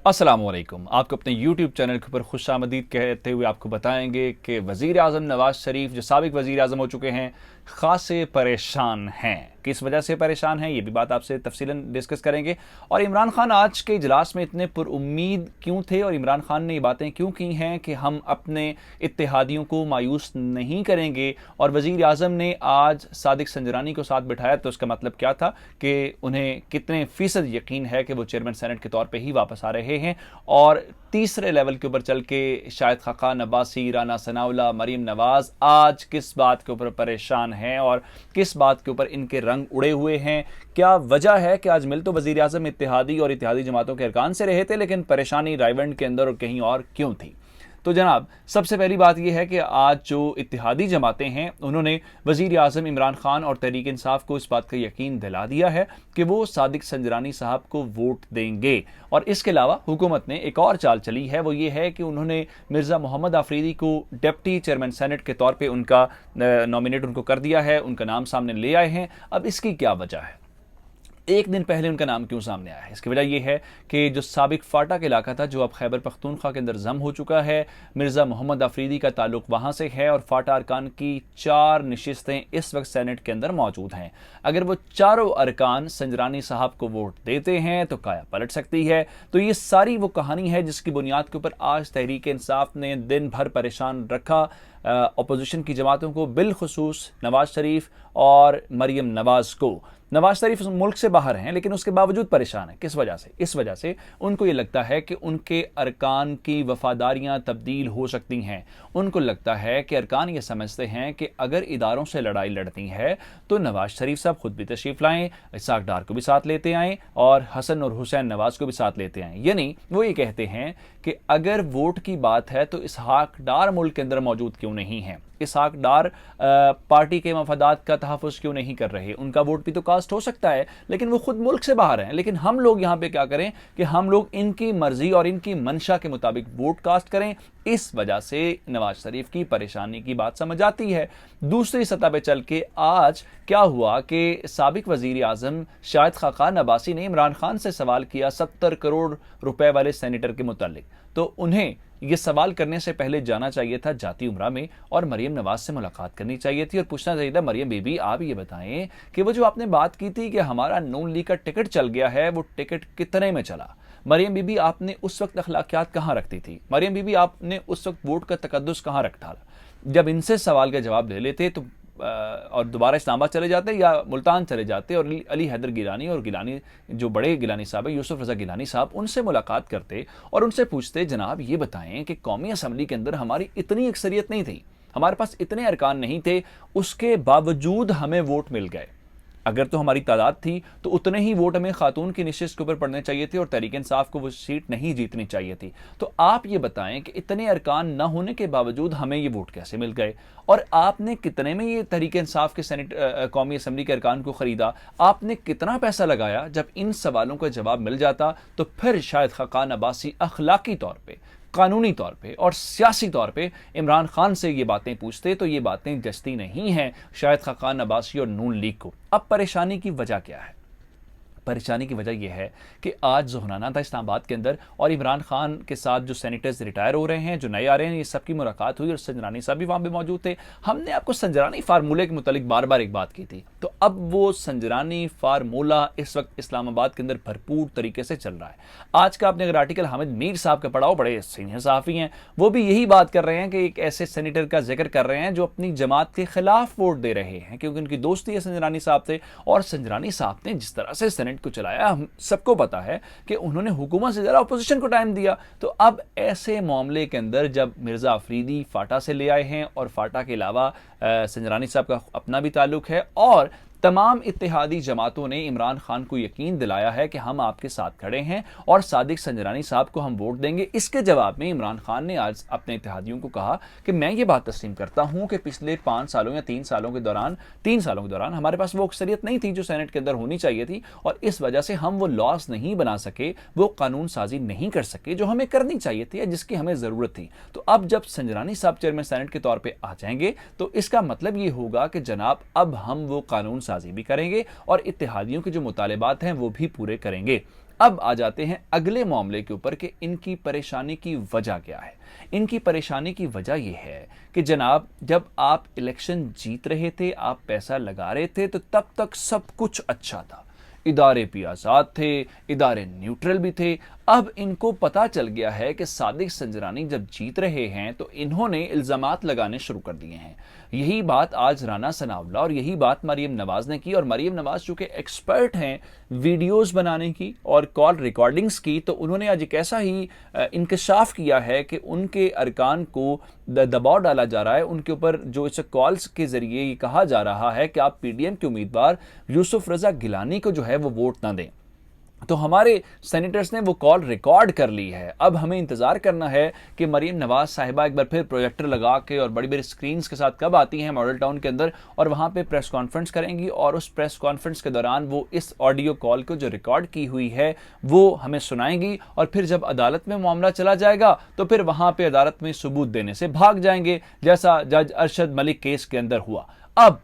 अस्सलामुअलैकुम। आपको अपने YouTube चैनल के ऊपर खुशामदीद कहते हुए आपको बताएंगे कि वज़ीर आज़म नवाज़ शरीफ जो साबिक वज़ीर आज़म हो चुके हैं ख़ासे परेशान हैं। किस वजह से परेशान हैं ये भी बात आपसे तफसीलन डिस्कस करेंगे। और इमरान खान आज के इजलास में इतने पुरुम्मीद क्यों थे और इमरान खान ने ये बातें क्यों की हैं कि हम अपने इत्तेहादियों को मायूस नहीं करेंगे। और वज़ीर आज़म ने आज सादिक संजरानी को साथ बिठाया तो उसका मतलब क्या था कि उन्हें कितने फ़ीसद यकीन है कि वो चेयरमैन सेनेट के तौर पर ही वापस आ रहे हैं। और तीसरे लेवल के ऊपर चल के शाहिद खाकान अब्बासी, राना सनाउल्लाह, मरीम नवाज़ आज किस बात के ऊपर परेशान हैं और किस बात के ऊपर इनके रंग उड़े हुए हैं। क्या वजह है कि आज मिल तो वज़ीर आज़म इत्तेहादी और इत्तेहादी जमातों के अरकान से रहे थे, लेकिन परेशानी रायवंड के अंदर और कहीं और क्यों थी। तो जनाब, सबसे पहली बात यह है कि आज जो इत्तेहादी जमातें हैं उन्होंने वज़ीर आज़म इमरान खान और तहरीक इंसाफ को इस बात का यकीन दिला दिया है कि वो सादिक संजरानी साहब को वोट देंगे। और इसके अलावा हुकूमत ने एक और चाल चली है, वो ये है कि उन्होंने मिर्ज़ा मोहम्मद आफरीदी को डिप्टी चेयरमैन सेनेट के तौर पर उनका नॉमिनेट उनको कर दिया है, उनका नाम सामने ले आए हैं। अब इसकी क्या वजह है, एक दिन पहले उनका नाम क्यों सामने आया है? इसकी वजह यह है कि जो साबिक फाटा का इलाका था जो अब खैबर पख्तूनख्वा के अंदर जम हो चुका है, मिर्ज़ा मोहम्मद आफरीदी का ताल्लुक वहाँ से है और फाटा अरकान की 4 नशिस्तें इस वक्त सेनेट के अंदर मौजूद हैं। अगर वो चारों अरकान संजरानी साहब को वोट देते हैं तो काया पलट सकती है। तो ये सारी वो कहानी है जिसकी बुनियाद के ऊपर आज तहरीक इंसाफ ने दिन भर परेशान रखा अपोजिशन की जमातों को, बिलखुसूस नवाज शरीफ और मरीम नवाज को। नवाज शरीफ मुल्क से बाहर हैं लेकिन उसके बावजूद परेशान है। किस वजह से? इस वजह से उनको ये लगता है कि उनके अरकान की वफादारियां तब्दील हो सकती हैं। उनको लगता है कि अरकान ये समझते हैं कि अगर इदारों से लड़ाई लड़ती है तो नवाज शरीफ साहब खुद भी तशरीफ लाएं, इसाक डार को भी साथ लेते आएं और हसन और हुसैन नवाज को भी साथ लेते आएं। यानी वो ये कहते हैं कि अगर वोट की बात है तो इसहाक डार मुल्क के अंदर मौजूद क्यों नहीं है, इसहाक डार पार्टी के मफादात का तहफ़्फ़ुज़ क्यों नहीं कर रहे। उनका वोट भी तो कास्ट हो सकता है लेकिन वो खुद मुल्क से बाहर हैं। लेकिन हम लोग यहाँ पे क्या करें कि हम लोग इनकी मर्जी और इनकी मंशा के मुताबिक वोट कास्ट करें। इस वजह से नवाज शरीफ की परेशानी की बात समझ आती है। दूसरी सतह पे चल के आज क्या हुआ कि साबिक वजीर आजम शाहिद खाकान अब्बासी ने इमरान खान से सवाल किया 70 करोड़ रुपए वाले सेनेटर के मुतालिक। तो उन्हें यह सवाल करने से पहले जाना चाहिए था जाती उम्रा में और मरीम नवाज से मुलाकात करनी चाहिए थी और पूछना चाहिए था, मरीम बीबी आप ये बताएं कि वो जो आपने बात की थी कि हमारा नून लीग का टिकट चल गया है, वो टिकट कितने में चला। मरीम बीबी आपने उस वक्त अखलाकियात कहाँ रखती थी? मरीम बीबी आपने उस वक्त वोट का तकद्दुस कहाँ रखा? जब इनसे सवाल का जवाब ले लेते तो और दोबारा इस्लामाबाद चले जाते या मुल्तान चले जाते और अली हैदर गिलानी और गिलानी जो बड़े गिलानी साहब है यूसुफ रजा गिलानी साहब, उनसे मुलाकात करते और उनसे पूछते, जनाब ये बताएं कि कौमी असम्बली के अंदर हमारी इतनी अक्सरियत नहीं थी, हमारे पास इतने अरकान नहीं थे, उसके बावजूद हमें वोट मिल गए। अगर तो हमारी तादाद थी तो उतने ही वोट हमें खातून की निशिस्त के ऊपर पड़ने चाहिए थे और तहरीक इंसाफ को वो सीट नहीं जीतनी चाहिए थी। तो आप ये बताएं कि इतने अरकान न होने के बावजूद हमें ये वोट कैसे मिल गए और आपने कितने में ये तहरीक इंसाफ के सेनेट कौमी असम्बली के अरकान को खरीदा, आपने कितना पैसा लगाया। जब इन सवालों का जवाब मिल जाता तो फिर शायद खाकान अब्बासी अखलाकी तौर पर, कानूनी तौर पे और सियासी तौर पे इमरान खान से ये बातें पूछते तो ये बातें जचती नहीं हैं शायद खाकान अब्बासी और नून लीग को। अब परेशानी की वजह क्या है? परेशानी की वजह यह है कि आज ज़ोहराना था इस्लामाबाद के अंदर और इमरान खान के साथ जो सेनेटर्स रिटायर हो रहे हैं, जो नए आ रहे हैं, ये सबकी मुलाकात हुई और संजरानी साहब भी वहाँ पे मौजूद थे। हमने आपको संजरानी फार्मूले के मुतालिक बार बार एक बात की थी, तो अब वो संजरानी फार्मूला इस वक्त इस्लामाबाद के अंदर भरपूर तरीके से चल रहा है। आज का आपने अगर आर्टिकल हामिद मीर साहब का पढ़ा हो, बड़े सीनियर सहाफ़ी हैं, वो भी यही बात कर रहे हैं कि एक ऐसे सेनेटर का जिक्र कर रहे हैं जो अपनी जमात के खिलाफ वोट दे रहे हैं क्योंकि उनकी दोस्ती है संजरानी साहब से। और संजरानी साहब ने जिस तरह से सेनेट को चलाया, हम सबको पता है कि उन्होंने हुकूमत से ज़्यादा अपोजिशन को टाइम दिया। तो अब ऐसे मामले के अंदर जब मिर्ज़ा आफरीदी फाटा से ले आए हैं और फाटा के अलावा संजरानी साहब का अपना भी ताल्लुक है और तमाम इत्तेहादी जमातों ने इमरान खान को यकीन दिलाया है कि हम आपके साथ खड़े हैं और सादिक संजरानी साहब को हम वोट देंगे। इसके जवाब में इमरान खान ने आज अपने इत्तेहादियों को कहा कि मैं ये बात तस्लीम करता हूं कि पिछले 5 सालों या 3 सालों के दौरान हमारे पास वो अक्सरियत नहीं थी जो सेनेट के अंदर होनी चाहिए थी और इस वजह से हम वो लॉस नहीं बना सके, वो कानून साजी नहीं कर सके जो हमें करनी चाहिए थी या जिसकी हमें ज़रूरत थी। तो अब जब संजरानी साहब चेयरमैन सेनेट के तौर पर आ जाएंगे तो इसका मतलब ये होगा कि जनाब अब हम वो कानून साजी भी करेंगे और इत्तेहादियों के जो मुतालिबात हैं वो भी पूरे करेंगे। अब आ जाते हैं अगले मामले के ऊपर कि इनकी परेशानी की वजह क्या है। इनकी परेशानी की वजह यह है कि जनाब, जब आप इलेक्शन जीत रहे थे, आप पैसा लगा रहे थे, तो तब तक सब कुछ अच्छा था, इदारे भी आज़ाद थे, इदारे न्यूट्रल भी थे। अब इनको पता चल गया है कि सादिक संजरानी जब जीत रहे हैं तो इन्होंने इल्ज़ामात लगाने शुरू कर दिए हैं। यही बात आज राना सनाउल्लाह और यही बात मरियम नवाज ने की। और मरियम नवाज चूंकि एक्सपर्ट हैं वीडियोस बनाने की और कॉल रिकॉर्डिंग्स की, तो उन्होंने आज एक ऐसा ही इंकशाफ किया है कि उनके अरकान को दबाव डाला जा रहा है उनके ऊपर, जो इस कॉल्स के जरिए ये कहा जा रहा है कि आप पीडीएम के उम्मीदवार यूसुफ रजा गिलानी को जो है वो वोट ना दें। तो हमारे सेनेटर्स ने वो कॉल रिकॉर्ड कर ली है। अब हमें इंतजार करना है कि मरियम नवाज साहिबा एक बार फिर प्रोजेक्टर लगा के और बड़ी बड़ी स्क्रीन्स के साथ कब आती हैं मॉडल टाउन के अंदर, और वहां पे प्रेस कॉन्फ्रेंस करेंगी, और उस प्रेस कॉन्फ्रेंस के दौरान वो इस ऑडियो कॉल को जो रिकॉर्ड की हुई है वो हमें सुनाएंगी। और फिर जब अदालत में मामला चला जाएगा तो फिर वहां पर अदालत में सबूत देने से भाग जाएंगे, जैसा जज अरशद मलिक केस के अंदर हुआ। अब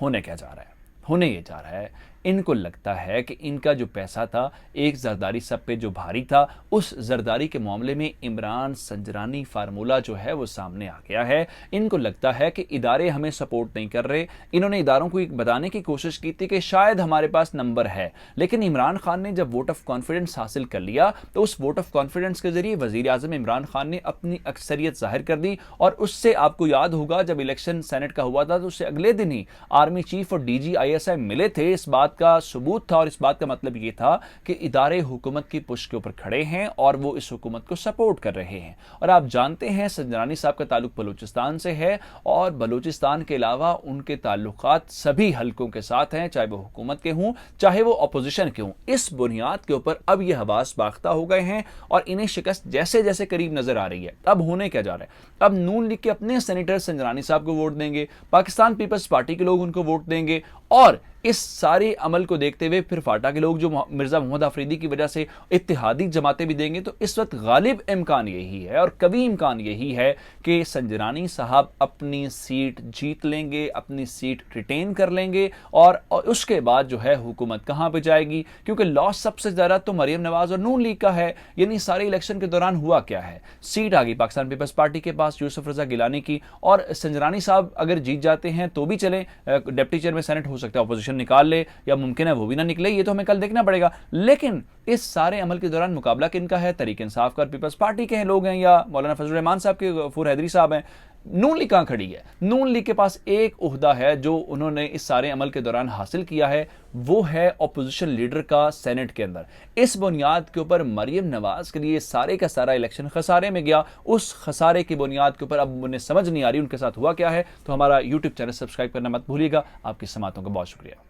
होने क्या जा रहा है? होने ये जा रहा है, इनको लगता है कि इनका जो पैसा था, एक जरदारी सब पे जो भारी था, उस जरदारी के मामले में इमरान संजरानी फार्मूला जो है वो सामने आ गया है। इनको लगता है कि इदारे हमें सपोर्ट नहीं कर रहे। इन्होंने इदारों को बताने की कोशिश की थी कि शायद हमारे पास नंबर है, लेकिन इमरान खान ने जब वोट ऑफ कॉन्फिडेंस हासिल कर लिया तो उस वोट ऑफ कॉन्फिडेंस के जरिए वजीर आजम इमरान खान ने अपनी अक्सरियत जाहिर कर दी। और उससे आपको याद होगा जब इलेक्शन सेनेट का हुआ था तो उससे अगले दिन ही आर्मी चीफ और डीजी ISI मिले थे। इस बात का सबूत था और इस बात का मतलब यह था कि इदारे हुकूमत की पुश के ऊपर खड़े हैं और वो इस हुकूमत को सपोर्ट कर रहे हैं। और आप जानते हैं संजरानी साहब का ताल्लुक बलूचिस्तान से है, और बलूचिस्तान के अलावा उनके ताल्लुकात सभी हलकों के साथ हैं, चाहे वो हुकूमत के हों चाहे वो अपोजिशन के हों। इस बुनियाद के ऊपर अब ये हवास बाख्ता हो गए हैं और इन्हें शिकस्त जैसे जैसे करीब नजर आ रही है। अब होने क्या जा रहा है? अब नून लीग के अपने सेनेटर संजरानी साहब को वोट देंगे, पाकिस्तान पीपल्स पार्टी के लोग उनको वोट देंगे, और इस सारे अमल को देखते हुए फिर फाटा के लोग जो मिर्जा मोहम्मद आफरीदी की वजह से इत्तेहादी जमातें भी देंगे। तो इस वक्त गालिब इम्कान यही है और कभी इम्कान यही है कि संजरानी साहब अपनी सीट जीत लेंगे, अपनी सीट रिटेन कर लेंगे, और उसके बाद जो है हुकूमत कहां पे जाएगी? क्योंकि लॉस सबसे ज्यादा तो मरियम नवाज और नून लीग का है। यानी सारे इलेक्शन के दौरान हुआ क्या है, सीट आ गई पाकिस्तान पीपल्स पार्टी के पास यूसुफ रजा गिलानी की, और संजरानी साहब अगर जीत जाते हैं तो भी चले, डिप्टी चेयरमैन सेनेट हो सकता है अपोजिशन निकाल ले, या मुमकिन है वो भी ना निकले, ये तो हमें कल देखना पड़ेगा। लेकिन इस सारे अमल के दौरान मुकाबला किनका है? तहरीक इंसाफ का, पीपल्स पार्टी के लोग हैं, या मौलाना फजल रहमान साहब के गफूर हैदरी साहब हैं। नून लीग कहां खड़ी है? नून लीग के पास एक उहदा है जो उन्होंने इस सारे अमल के दौरान हासिल किया है, वो है अपोजिशन लीडर का सेनेट के अंदर। इस बुनियाद के ऊपर मरियम नवाज के लिए सारे का सारा इलेक्शन खसारे में गया। उस खसारे की बुनियाद के ऊपर अब उन्हें समझ नहीं आ रही उनके साथ हुआ क्या है। तो हमारा यूट्यूब चैनल सब्सक्राइब करना मत भूलिएगा। आपकी समातों का बहुत शुक्रिया।